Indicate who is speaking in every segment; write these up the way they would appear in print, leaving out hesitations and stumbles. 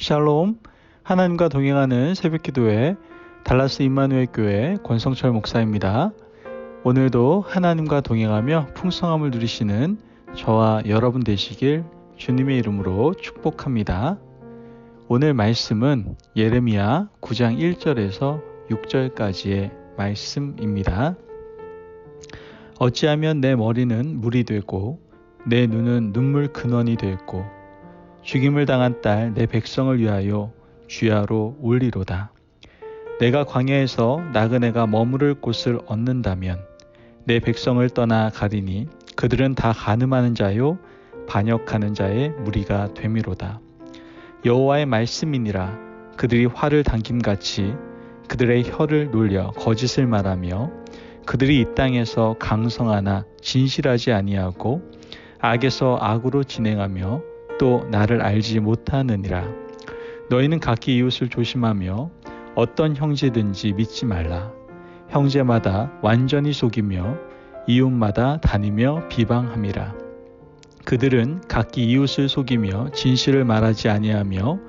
Speaker 1: 샬롬, 하나님과 동행하는 새벽기도회 달라스 임마누엘 교회 권성철 목사입니다. 오늘도 하나님과 동행하며 풍성함을 누리시는 저와 여러분 되시길 주님의 이름으로 축복합니다. 오늘 말씀은 예레미야 9장 1절에서 6절까지의 말씀입니다. 어찌하면 내 머리는 물이 되고 내 눈은 눈물 근원이 되었고 죽임을 당한 딸 내 백성을 위하여 주야로 올리로다. 내가 광야에서 나그네가 머무를 곳을 얻는다면 내 백성을 떠나 가리니 그들은 다 간음하는 자요 반역하는 자의 무리가 되미로다. 여호와의 말씀이니라. 그들이 활을 당김같이 그들의 혀를 놀려 거짓을 말하며 그들이 이 땅에서 강성하나 진실하지 아니하고 악에서 악으로 진행하며 또 나를 알지 못하느니라. 너희는 각기 이웃을 조심하며 어떤 형제든지 믿지 말라. 형제마다 완전히 속이며 이웃마다 다니며 비방함이라. 그들은 각기 이웃을 속이며 진실을 말하지 아니하며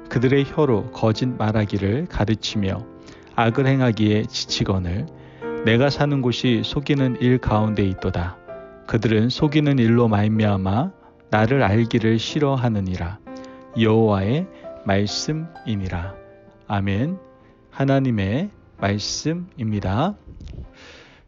Speaker 1: 그들의 혀로 거짓 말하기를 가르치며 악을 행하기에 지치거늘 내가 사는 곳이 속이는 일 가운데 있도다. 그들은 속이는 일로 말미암아 나를 알기를 싫어하느니라. 여호와의 말씀이니라. 아멘. 하나님의 말씀입니다.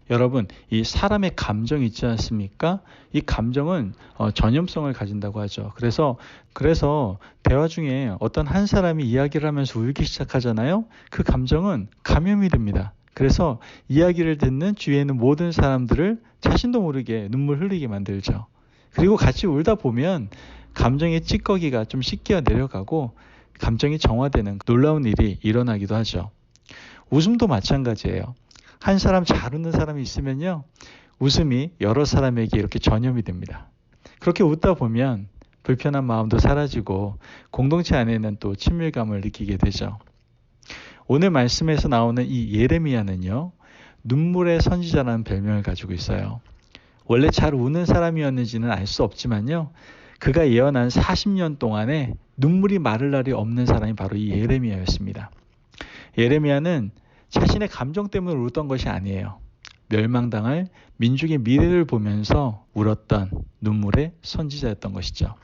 Speaker 1: 여러분, 이 사람의 감정이 있지 않습니까? 이 감정은 전염성을 가진다고 하죠. 그래서 대화 중에 어떤 한 사람이 이야기를 하면서 울기 시작하잖아요. 그 감정은 감염이 됩니다. 그래서 이야기를 듣는 주위에 있는 모든 사람들을 자신도 모르게 눈물 흘리게 만들죠. 그리고 같이 울다 보면 감정의 찌꺼기가 좀 씻겨 내려가고 감정이 정화되는 놀라운 일이 일어나기도 하죠. 웃음도 마찬가지예요. 한 사람 잘 웃는 사람이 있으면요, 웃음이 여러 사람에게 이렇게 전염이 됩니다. 그렇게 웃다 보면 불편한 마음도 사라지고 공동체 안에는 또 친밀감을 느끼게 되죠. 오늘 말씀에서 나오는 이 예레미야는요, 눈물의 선지자라는 별명을 가지고 있어요. 원래 잘 우는 사람이었는지는 알 수 없지만요, 그가 예언한 40년 동안에 눈물이 마를 날이 없는 사람이 바로 이 예레미야였습니다. 예레미야는 자신의 감정 때문에 울었던 것이 아니에요. 멸망당할 민족의 미래를 보면서 울었던 눈물의 선지자였던 것이죠.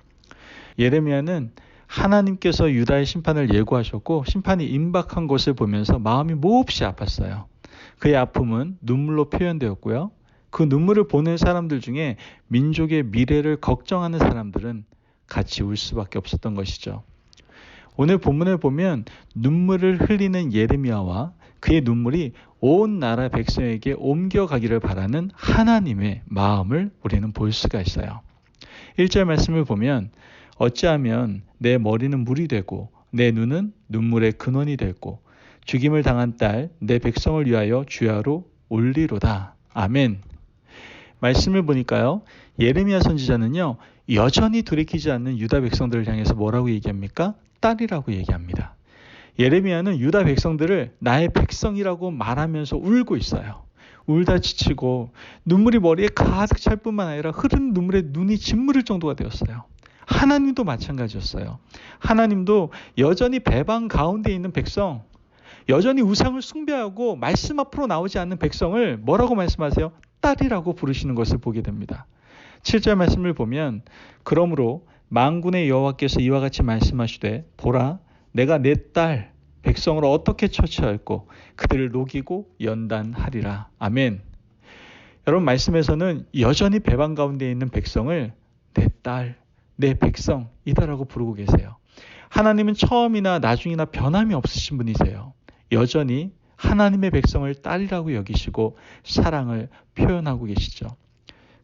Speaker 1: 예레미야는 하나님께서 유다의 심판을 예고하셨고 심판이 임박한 것을 보면서 마음이 몹시 아팠어요. 그의 아픔은 눈물로 표현되었고요. 그 눈물을 보는 사람들 중에 민족의 미래를 걱정하는 사람들은 같이 울 수밖에 없었던 것이죠. 오늘 본문을 보면 눈물을 흘리는 예레미야와 그의 눈물이 온 나라 백성에게 옮겨가기를 바라는 하나님의 마음을 우리는 볼 수가 있어요. 1절 말씀을 보면 어찌하면 내 머리는 물이 되고 내 눈은 눈물의 근원이 되고 죽임을 당한 딸 내 백성을 위하여 주야로 올리로다. 아멘. 말씀을 보니까요, 예레미야 선지자는요, 여전히 돌이키지 않는 유다 백성들을 향해서 뭐라고 얘기합니까? 딸이라고 얘기합니다. 예레미야는 유다 백성들을 나의 백성이라고 말하면서 울고 있어요. 울다 지치고 눈물이 머리에 가득 찰 뿐만 아니라 흐르는 눈물에 눈이 짓무를 정도가 되었어요. 하나님도 마찬가지였어요. 하나님도 여전히 배방 가운데 있는 백성, 여전히 우상을 숭배하고 말씀 앞으로 나오지 않는 백성을 뭐라고 말씀하세요? 딸이라고 부르시는 것을 보게 됩니다. 7절 말씀을 보면 그러므로 만군의 여호와께서 이와 같이 말씀하시되 보라 내가 내 딸 백성을 어떻게 처치하였고 그들을 녹이고 연단하리라. 아멘. 여러분, 말씀에서는 여전히 배반 가운데 있는 백성을 내 딸, 내 백성이다라고 부르고 계세요. 하나님은 처음이나 나중이나 변함이 없으신 분이세요. 여전히 하나님의 백성을 딸이라고 여기시고 사랑을 표현하고 계시죠.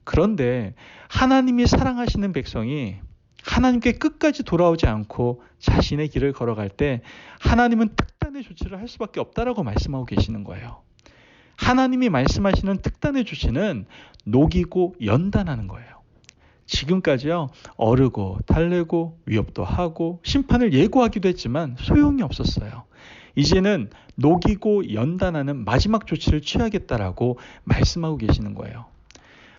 Speaker 1: 그런데 하나님이 사랑하시는 백성이 하나님께 끝까지 돌아오지 않고 자신의 길을 걸어갈 때 하나님은 특단의 조치를 할 수밖에 없다라고 말씀하고 계시는 거예요. 하나님이 말씀하시는 특단의 조치는 녹이고 연단하는 거예요. 지금까지요, 어르고 달래고 위협도 하고 심판을 예고하기도 했지만 소용이 없었어요. 이제는 녹이고 연단하는 마지막 조치를 취하겠다라고 말씀하고 계시는 거예요.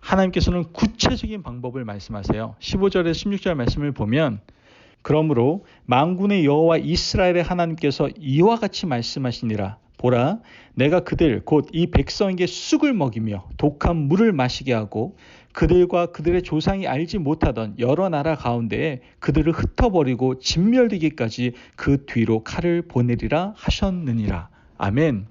Speaker 1: 하나님께서는 구체적인 방법을 말씀하세요. 15절에서 16절 말씀을 보면 그러므로 만군의 여호와 이스라엘의 하나님께서 이와 같이 말씀하시니라. 보라, 내가 그들 곧 이 백성에게 쑥을 먹이며 독한 물을 마시게 하고 그들과 그들의 조상이 알지 못하던 여러 나라 가운데에 그들을 흩어버리고 진멸되기까지 그 뒤로 칼을 보내리라 하셨느니라. 아멘.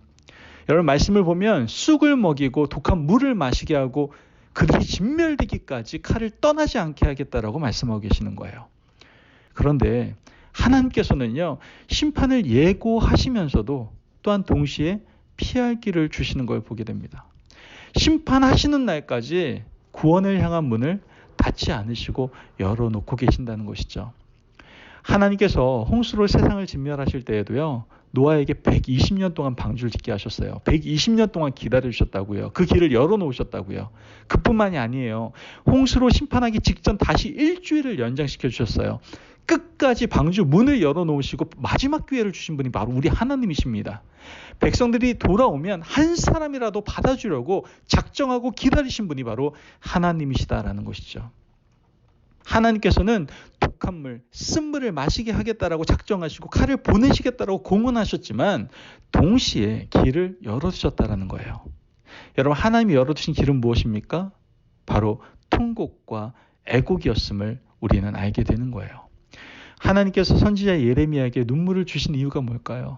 Speaker 1: 여러분, 말씀을 보면 쑥을 먹이고 독한 물을 마시게 하고 그들이 진멸되기까지 칼을 떠나지 않게 하겠다라고 말씀하고 계시는 거예요. 그런데 하나님께서는요, 심판을 예고하시면서도 또한 동시에 피할 길을 주시는 걸 보게 됩니다. 심판하시는 날까지 구원을 향한 문을 닫지 않으시고 열어놓고 계신다는 것이죠. 하나님께서 홍수로 세상을 진멸하실 때에도요, 노아에게 120년 동안 방주를 짓게 하셨어요. 120년 동안 기다려주셨다고요. 그 길을 열어놓으셨다고요. 그뿐만이 아니에요. 홍수로 심판하기 직전 다시 일주일을 연장시켜 주셨어요. 끝까지 방주 문을 열어놓으시고 마지막 기회를 주신 분이 바로 우리 하나님이십니다. 백성들이 돌아오면 한 사람이라도 받아주려고 작정하고 기다리신 분이 바로 하나님이시다라는 것이죠. 하나님께서는 독한 물, 쓴물을 마시게 하겠다라고 작정하시고 칼을 보내시겠다라고 공언하셨지만 동시에 길을 열어두셨다라는 거예요. 여러분, 하나님이 열어두신 길은 무엇입니까? 바로 통곡과 애곡이었음을 우리는 알게 되는 거예요. 하나님께서 선지자 예레미야에게 눈물을 주신 이유가 뭘까요?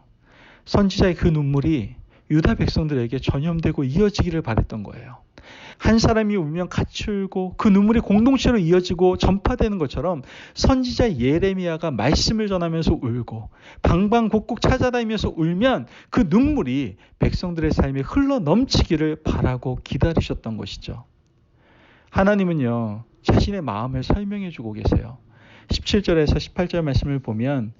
Speaker 1: 선지자의 그 눈물이 유다 백성들에게 전염되고 이어지기를 바랬던 거예요. 한 사람이 울면 같이 울고 그 눈물이 공동체로 이어지고 전파되는 것처럼 선지자 예레미야가 말씀을 전하면서 울고 방방곡곡 찾아다니면서 울면 그 눈물이 백성들의 삶에 흘러 넘치기를 바라고 기다리셨던 것이죠. 하나님은요, 자신의 마음을 설명해 주고 계세요. 17절에서 18절 말씀을 보면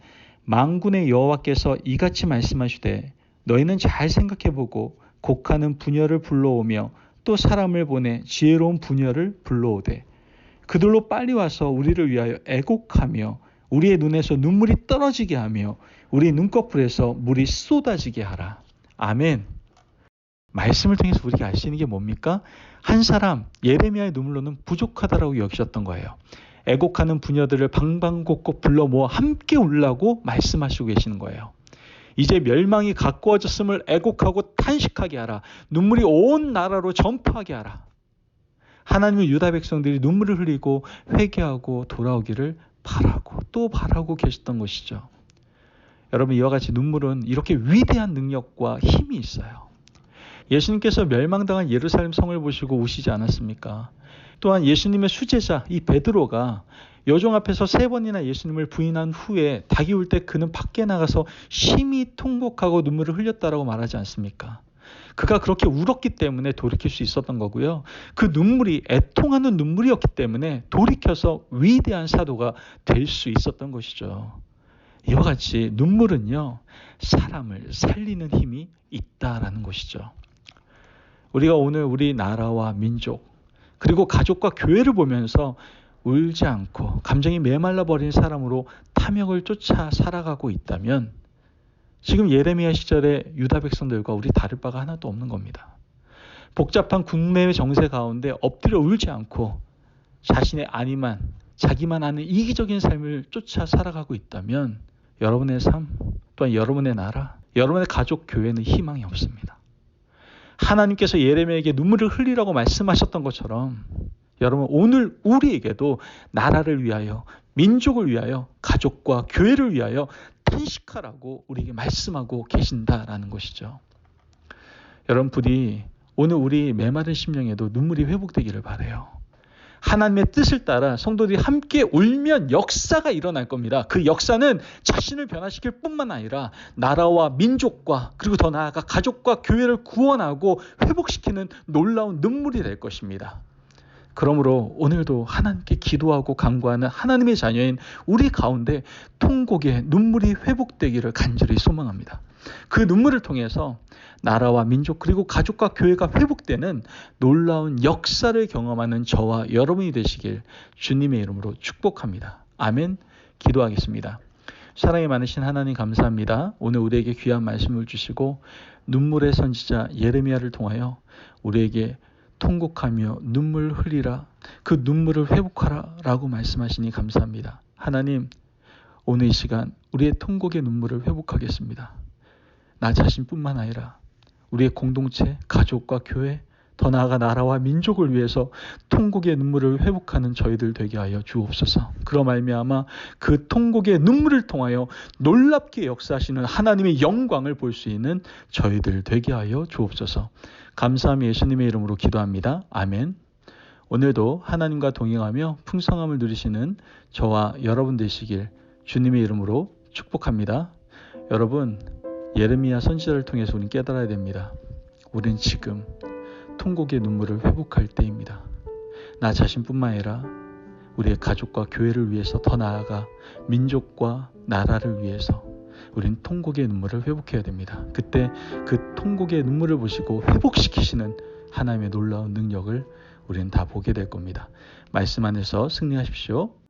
Speaker 1: 만군의 여호와께서 이같이 말씀하시되 너희는 잘 생각해보고 곡하는 부녀를 불러오며 또 사람을 보내 지혜로운 부녀를 불러오되 그들로 빨리 와서 우리를 위하여 애곡하며 우리의 눈에서 눈물이 떨어지게 하며 우리 눈꺼풀에서 물이 쏟아지게 하라. 아멘. 말씀을 통해서 우리가 알 수 있는 게 뭡니까? 한 사람 예레미야의 눈물로는 부족하다라고 여기셨던 거예요. 애곡하는 부녀들을 방방곡곡 불러 모아 함께 울라고 말씀하시고 계시는 거예요. 이제 멸망이 가까워졌음을 애곡하고 탄식하게 하라. 눈물이 온 나라로 전파하게 하라. 하나님은 유다 백성들이 눈물을 흘리고 회개하고 돌아오기를 바라고 또 바라고 계셨던 것이죠. 여러분, 이와 같이 눈물은 이렇게 위대한 능력과 힘이 있어요. 예수님께서 멸망당한 예루살렘 성을 보시고 우시지 않았습니까? 또한 예수님의 수제자 이 베드로가 여종 앞에서 3번이나 예수님을 부인한 후에 닭이 울 때 그는 밖에 나가서 심히 통곡하고 눈물을 흘렸다라고 말하지 않습니까? 그가 그렇게 울었기 때문에 돌이킬 수 있었던 거고요. 그 눈물이 애통하는 눈물이었기 때문에 돌이켜서 위대한 사도가 될 수 있었던 것이죠. 이와 같이 눈물은요, 사람을 살리는 힘이 있다라는 것이죠. 우리가 오늘 우리 나라와 민족 그리고 가족과 교회를 보면서 울지 않고 감정이 메말라 버린 사람으로 탐욕을 쫓아 살아가고 있다면 지금 예레미야 시절의 유다 백성들과 우리 다를 바가 하나도 없는 겁니다. 복잡한 국내의 정세 가운데 엎드려 울지 않고 자신의 안위만, 자기만 아는 이기적인 삶을 쫓아 살아가고 있다면 여러분의 삶, 또한 여러분의 나라, 여러분의 가족, 교회는 희망이 없습니다. 하나님께서 예레미야에게 눈물을 흘리라고 말씀하셨던 것처럼 여러분, 오늘 우리에게도 나라를 위하여, 민족을 위하여, 가족과 교회를 위하여 탄식하라고 우리에게 말씀하고 계신다라는 것이죠. 여러분, 부디 오늘 우리 메마른 심령에도 눈물이 회복되기를 바라요. 하나님의 뜻을 따라 성도들이 함께 울면 역사가 일어날 겁니다. 그 역사는 자신을 변화시킬 뿐만 아니라 나라와 민족과 그리고 더 나아가 가족과 교회를 구원하고 회복시키는 놀라운 눈물이 될 것입니다. 그러므로 오늘도 하나님께 기도하고 간구하는 하나님의 자녀인 우리 가운데 통곡의 눈물이 회복되기를 간절히 소망합니다. 그 눈물을 통해서 나라와 민족 그리고 가족과 교회가 회복되는 놀라운 역사를 경험하는 저와 여러분이 되시길 주님의 이름으로 축복합니다. 아멘. 기도하겠습니다. 사랑이 많으신 하나님 감사합니다. 오늘 우리에게 귀한 말씀을 주시고 눈물의 선지자 예레미야를 통하여 우리에게 통곡하며 눈물 흘리라, 그 눈물을 회복하라 라고 말씀하시니 감사합니다. 하나님, 오늘 이 시간 우리의 통곡의 눈물을 회복하겠습니다. 나 자신뿐만 아니라 우리의 공동체, 가족과 교회, 더 나아가 나라와 민족을 위해서 통곡의 눈물을 회복하는 저희들 되게 하여 주옵소서. 그러 말미암아 그 통곡의 눈물을 통하여 놀랍게 역사하시는 하나님의 영광을 볼 수 있는 저희들 되게 하여 주옵소서. 감사함이 예수님의 이름으로 기도합니다. 아멘. 오늘도 하나님과 동행하며 풍성함을 누리시는 저와 여러분 되시길 주님의 이름으로 축복합니다. 여러분, 예레미야 선지자를 통해서 우리는 깨달아야 됩니다. 우리는 지금 통곡의 눈물을 회복할 때입니다. 나 자신뿐만 아니라 우리의 가족과 교회를 위해서, 더 나아가 민족과 나라를 위해서 우리는 통곡의 눈물을 회복해야 됩니다. 그때 그 통곡의 눈물을 보시고 회복시키시는 하나님의 놀라운 능력을 우리는 다 보게 될 겁니다. 말씀 안에서 승리하십시오.